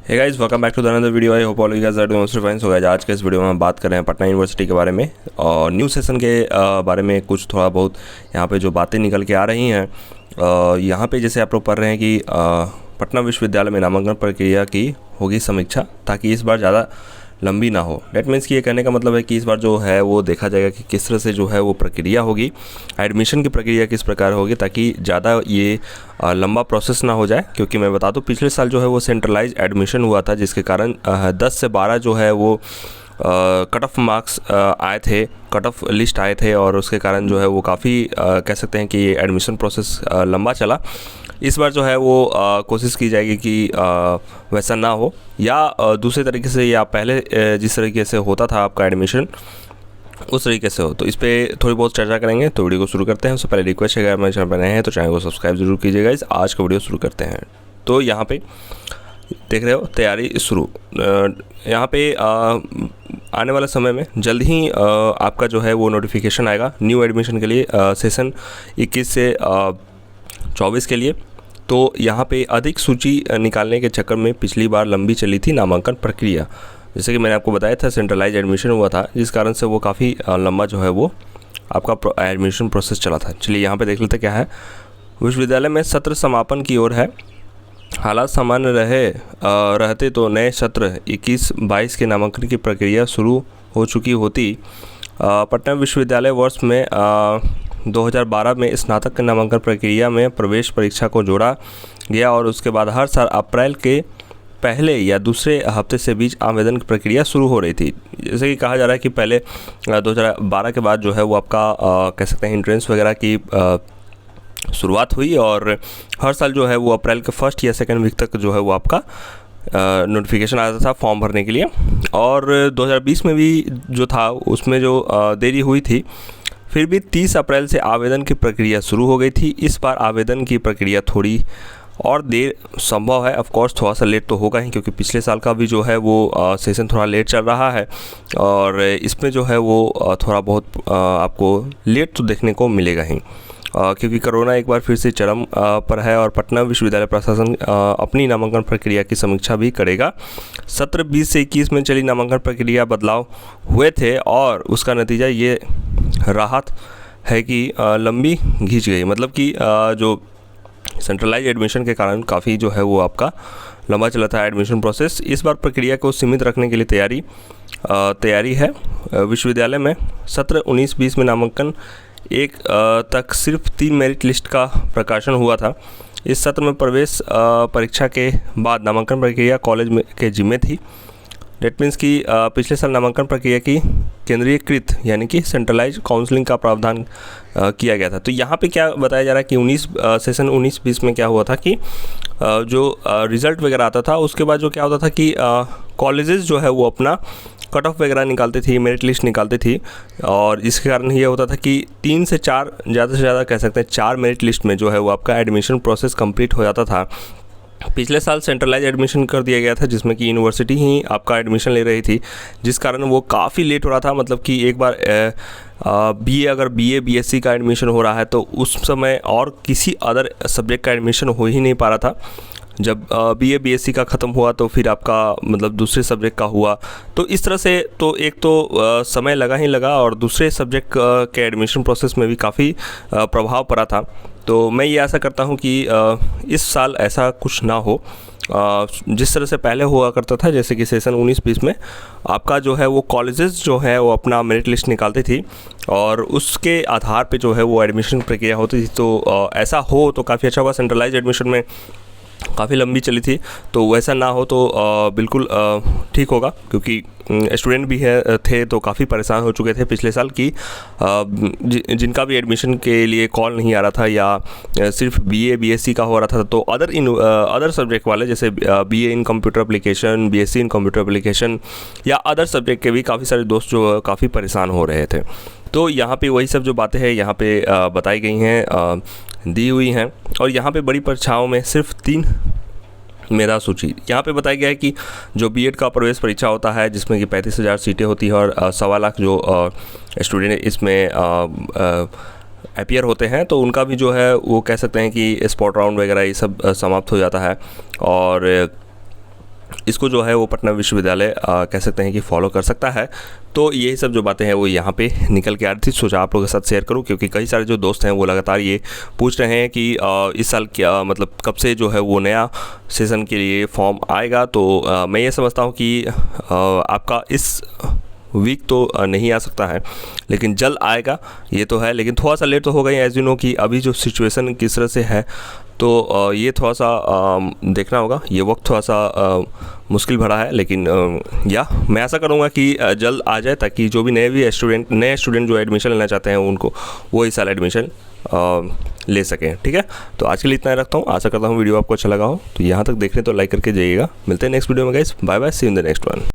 Hey guys, welcome back to the another video. I hope all you guys are doing fine. So guys, आज के इस video में हम बात कर रहे हैं पटना यूनिवर्सिटी के बारे में और न्यू सेशन के बारे में कुछ थोड़ा बहुत यहाँ पे जो बातें निकल के आ रही हैं। यहाँ पे जैसे आप लोग पढ़ रहे हैं कि पटना विश्वविद्यालय में नामांकन प्रक्रिया की होगी समीक्षा ताकि इस बार ज़्यादा लंबी ना हो। डेट मीन्स कि ये कहने का मतलब है कि इस बार जो है वो देखा जाएगा कि किस तरह से जो है वो प्रक्रिया होगी, एडमिशन की प्रक्रिया किस प्रकार होगी ताकि ज़्यादा ये लंबा प्रोसेस ना हो जाए। क्योंकि मैं बता दूं, पिछले साल जो है वो सेंट्रलाइज एडमिशन हुआ था जिसके कारण 10 से 12 जो है वो कट ऑफ मार्क्स आए थे, कट ऑफ लिस्ट आए थे और उसके कारण जो है वो काफ़ी कह सकते हैं कि ये एडमिशन प्रोसेस लंबा चला। इस बार जो है वो कोशिश की जाएगी कि वैसा ना हो या दूसरे तरीके से या पहले जिस तरीके से होता था आपका एडमिशन उस तरीके से हो। तो इस पर थोड़ी बहुत चर्चा करेंगे। तो वीडियो को शुरू करते हैं। उससे पहले रिक्वेस्ट है, अगर मेरे चैनल पर नए हैं तो चैनल को सब्सक्राइब जरूर कीजिएगा। आज का वीडियो शुरू करते हैं। तो यहाँ पे देख रहे हो तैयारी शुरू। यहाँ पे आने वाले समय में जल्द ही आपका जो है वो नोटिफिकेशन आएगा न्यू एडमिशन के लिए सेशन 21 से 24 के लिए। तो यहाँ पे अधिक सूची निकालने के चक्कर में पिछली बार लंबी चली थी नामांकन प्रक्रिया। जैसे कि मैंने आपको बताया था, सेंट्रलाइज एडमिशन हुआ था जिस कारण से वो काफ़ी लंबा जो है वो आपका एडमिशन प्रोसेस चला था। चलिए यहाँ पे देख लेते क्या है। विश्वविद्यालय में सत्र समापन की ओर है। हालात सामान्य रहते तो नए सत्र 21-22 के नामांकन की प्रक्रिया शुरू हो चुकी होती। पटना विश्वविद्यालय वर्ष में 2012 में स्नातक के नामांकन प्रक्रिया में प्रवेश परीक्षा को जोड़ा गया और उसके बाद हर साल अप्रैल के पहले या दूसरे हफ्ते से बीच आवेदन की प्रक्रिया शुरू हो रही थी। जैसे कि कहा जा रहा है कि पहले 2012 के बाद जो है वो आपका कह सकते हैं एंट्रेंस वगैरह की शुरुआत हुई और हर साल जो है वो अप्रैल के फर्स्ट या सेकेंड वीक तक जो है वो आपका नोटिफिकेशन आता था फॉर्म भरने के लिए। और 2020 में भी जो था उसमें जो देरी हुई थी, फिर भी 30 अप्रैल से आवेदन की प्रक्रिया शुरू हो गई थी। इस बार आवेदन की प्रक्रिया थोड़ी और देर संभव है। ऑफ कोर्स थोड़ा सा लेट तो होगा ही, क्योंकि पिछले साल का भी जो है वो सेशन थोड़ा लेट चल रहा है और इसमें जो है वो थोड़ा बहुत आपको लेट तो देखने को मिलेगा ही, क्योंकि कोरोना एक बार फिर से चरम पर है और पटना विश्वविद्यालय प्रशासन अपनी नामांकन प्रक्रिया की समीक्षा भी करेगा। सत्र 20 से 21 में चली नामांकन प्रक्रिया बदलाव हुए थे और उसका नतीजा ये राहत है कि लंबी खींच गई। मतलब कि जो सेंट्रलाइज एडमिशन के कारण काफ़ी जो है वो आपका लंबा चला था एडमिशन प्रोसेस। इस बार प्रक्रिया को सीमित रखने के लिए तैयारी है। विश्वविद्यालय में सत्र 19-20 में नामांकन 1 तक सिर्फ 3 मेरिट लिस्ट का प्रकाशन हुआ था। इस सत्र में प्रवेश परीक्षा के बाद नामांकन प्रक्रिया कॉलेज में के जिम्मे थी। डेट मीन्स कि पिछले साल नामांकन प्रक्रिया की केंद्रीयकृत यानी कि सेंट्रलाइज काउंसलिंग का प्रावधान किया गया था। तो यहाँ पे क्या बताया जा रहा है कि सेशन 19-20 में क्या हुआ था कि जो रिज़ल्ट वगैरह आता था उसके बाद जो क्या होता था कि कॉलेजेस जो है वो अपना कट ऑफ वगैरह निकालती थी, मेरिट लिस्ट निकालती थी और इसके कारण ये होता था कि 3 से 4 ज़्यादा से ज़्यादा कह सकते हैं 4 मेरिट लिस्ट में जो है वो आपका एडमिशन प्रोसेस कंप्लीट हो जाता था। पिछले साल सेंट्रलाइज एडमिशन कर दिया गया था जिसमें कि यूनिवर्सिटी ही आपका एडमिशन ले रही थी, जिस कारण वो काफ़ी लेट हो रहा था। मतलब कि एक बार अगर बीए बीएससी का एडमिशन हो रहा है तो उस समय और किसी अदर सब्जेक्ट का एडमिशन हो ही नहीं पा रहा था। जब बीए बीएससी का ख़त्म हुआ तो फिर आपका मतलब दूसरे सब्जेक्ट का हुआ। तो इस तरह से तो एक तो समय लगा ही लगा और दूसरे सब्जेक्ट के एडमिशन प्रोसेस में भी काफ़ी प्रभाव पड़ा था। तो मैं ये आशा करता हूँ कि इस साल ऐसा कुछ ना हो। जिस तरह से पहले हुआ करता था, जैसे कि सेशन 19-20 में आपका जो है वो कॉलेजेस जो है वो अपना मेरिट लिस्ट निकालती थी और उसके आधार पे जो है वो एडमिशन प्रक्रिया होती थी। तो ऐसा हो तो काफ़ी अच्छा होगा। सेंट्रलाइज एडमिशन में काफ़ी लंबी चली थी, तो वैसा ना हो तो बिल्कुल ठीक होगा, क्योंकि स्टूडेंट भी थे तो काफ़ी परेशान हो चुके थे पिछले साल की जिनका भी एडमिशन के लिए कॉल नहीं आ रहा था या सिर्फ बीए बीएससी का हो रहा था। तो अदर सब्जेक्ट वाले जैसे BA in computer application, BSc in computer application या अदर सब्जेक्ट के भी काफ़ी सारे दोस्त जो काफ़ी परेशान हो रहे थे। तो यहाँ पे वही सब जो बातें हैं यहाँ पे बताई गई हैं, दी हुई हैं। और यहाँ पे बड़ी परीक्षाओं में सिर्फ 3 मेधा सूची यहाँ पे बताया गया है कि जो बीएड का प्रवेश परीक्षा होता है जिसमें कि 35,000 सीटें होती हैं और 1.25 लाख जो स्टूडेंट इसमें अपीयर होते हैं, तो उनका भी जो है वो कह सकते हैं कि स्पॉट राउंड वगैरह ये सब समाप्त हो जाता है। और इसको जो है वो पटना विश्वविद्यालय कह सकते हैं कि फॉलो कर सकता है। तो यही सब जो बातें हैं वो यहाँ पे निकल के आ रही थी, सोचा आप लोगों के साथ शेयर करूँ, क्योंकि कई सारे जो दोस्त हैं वो लगातार ये पूछ रहे हैं कि इस साल क्या मतलब कब से जो है वो नया सेशन के लिए फॉर्म आएगा। तो मैं ये समझता हूँ कि आपका इस वीक तो नहीं आ सकता है, लेकिन जल्द आएगा ये तो है, लेकिन थोड़ा सा लेट तो होगा ही। एज यू नो कि अभी जो सिचुएशन किस तरह से है, तो ये थोड़ा सा देखना होगा, ये वक्त थोड़ा सा मुश्किल भरा है, लेकिन या मैं ऐसा करूँगा कि जल्द आ जाए, ताकि जो भी नए स्टूडेंट जो एडमिशन लेना चाहते हैं उनको वो इस साल एडमिशन ले सकें। ठीक है, तो आज के लिए इतना ही रखता हूँ। आशा करता हूँ वीडियो आपको अच्छा लगा हो। तो यहाँ तक देख रहे तो लाइक करके जाइएगा। मिलते हैं नेक्स्ट वीडियो में guys, bye bye, see you in the next one.